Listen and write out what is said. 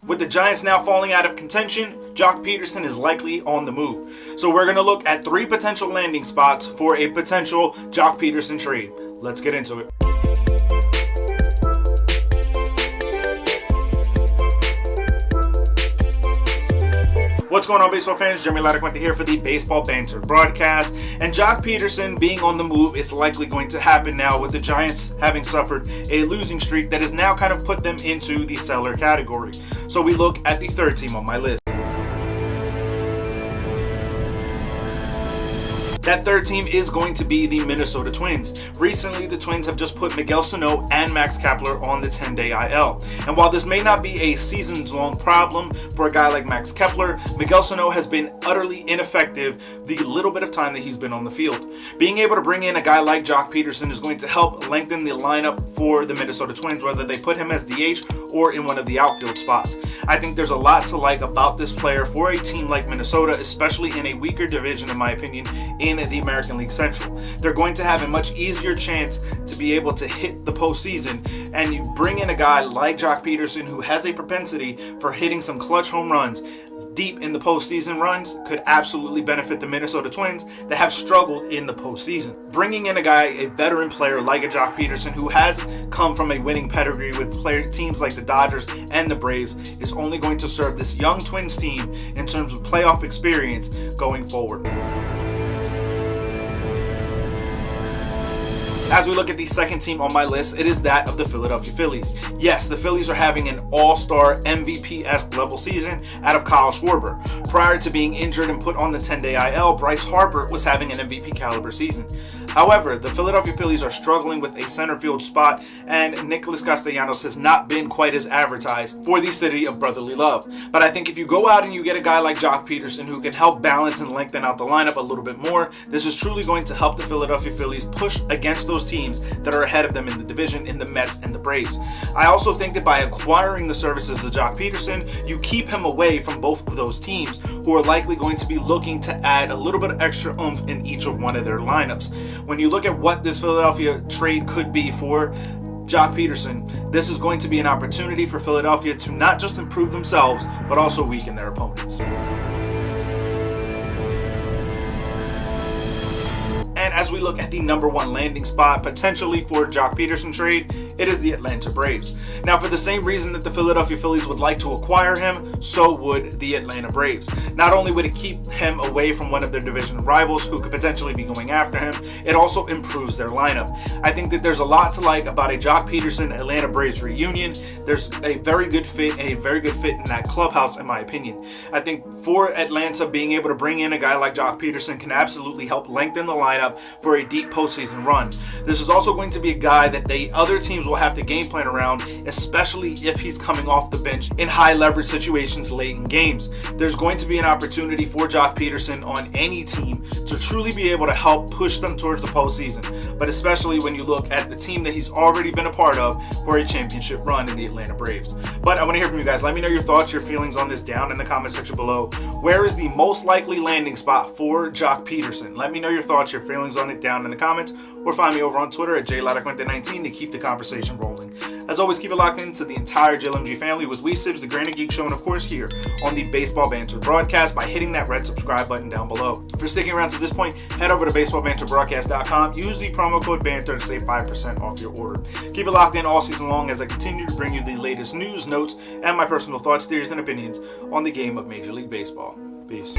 With the Giants now falling out of contention, Joc Pederson is likely on the move. So we're going to look at 3 potential landing spots for a potential Joc Pederson trade. Let's get into it. What's going on, baseball fans? Jeremy Laracuente here for the Baseball Banter Broadcast. And Joc Pederson being on the move is likely going to happen now, with the Giants having suffered a losing streak that has now kind of put them into the seller category. So we look at the third team on my list. That third team is going to be the Minnesota Twins. Recently, the Twins have just put Miguel Sano and Max Kepler on the 10-day IL. And while this may not be a seasons-long problem for a guy like Max Kepler, Miguel Sano has been utterly ineffective the little bit of time that he's been on the field. Being able to bring in a guy like Joc Pederson is going to help lengthen the lineup for the Minnesota Twins, whether they put him as DH or in one of the outfield spots. I think there's a lot to like about this player for a team like Minnesota, especially in a weaker division, in my opinion, in the American League Central. They're going to have a much easier chance to be able to hit the postseason, and you bring in a guy like Joc Pederson who has a propensity for hitting some clutch home runs deep in the postseason runs could absolutely benefit the Minnesota Twins that have struggled in the postseason. Bringing in a veteran player like a Joc Pederson who has come from a winning pedigree with teams like the Dodgers and the Braves is only going to serve this young Twins team in terms of playoff experience going forward. As we look at the second team on my list, it is that of the Philadelphia Phillies. Yes, the Phillies are having an all-star MVP-esque level season out of Kyle Schwarber. Prior to being injured and put on the 10-day IL, Bryce Harper was having an MVP caliber season. However, the Philadelphia Phillies are struggling with a center field spot, and Nicholas Castellanos has not been quite as advertised for the city of brotherly love. But I think if you go out and you get a guy like Joc Pederson who can help balance and lengthen out the lineup a little bit more, this is truly going to help the Philadelphia Phillies push against those teams that are ahead of them in the division, in the Mets and the Braves. I also think that by acquiring the services of Joc Pederson, you keep him away from both of those teams who are likely going to be looking to add a little bit of extra oomph in each of one of their lineups. When you look at what this Philadelphia trade could be for Joc Pederson, this is going to be an opportunity for Philadelphia to not just improve themselves, but also weaken their opponents. And as we look at the number 1 landing spot potentially for Joc Pederson trade, it is the Atlanta Braves. Now, for the same reason that the Philadelphia Phillies would like to acquire him, so would the Atlanta Braves. Not only would it keep him away from one of their division rivals who could potentially be going after him, it also improves their lineup. I think that there's a lot to like about a Joc Pederson Atlanta Braves reunion. There's a very good fit in that clubhouse, in my opinion. I think for Atlanta, being able to bring in a guy like Joc Pederson can absolutely help lengthen the lineup for a deep postseason run. This is also going to be a guy that the other teams will have to game plan around, especially if he's coming off the bench in high leverage situations late in games. There's going to be an opportunity for Joc Pederson on any team to truly be able to help push them towards the postseason, but especially when you look at the team that he's already been a part of for a championship run in the Atlanta Braves. But I want to hear from you guys. Let me know your thoughts, your feelings on this down in the comment section below. Where is the most likely landing spot for Joc Pederson? Let me know your thoughts, your feelings on it down in the comments, or find me over on Twitter at JLaracuente19 to keep the conversation rolling. As always, keep it locked into the entire JLMG family with WeSibs, the Granite Geek Show, and of course here on the Baseball Banter Broadcast by hitting that red subscribe button down below. If you're sticking around to this point, head over to baseballbanterbroadcast.com. Use the promo code BANTER to save 5% off your order. Keep it locked in all season long as I continue to bring you the latest news, notes, and my personal thoughts, theories, and opinions on the game of Major League Baseball. Peace.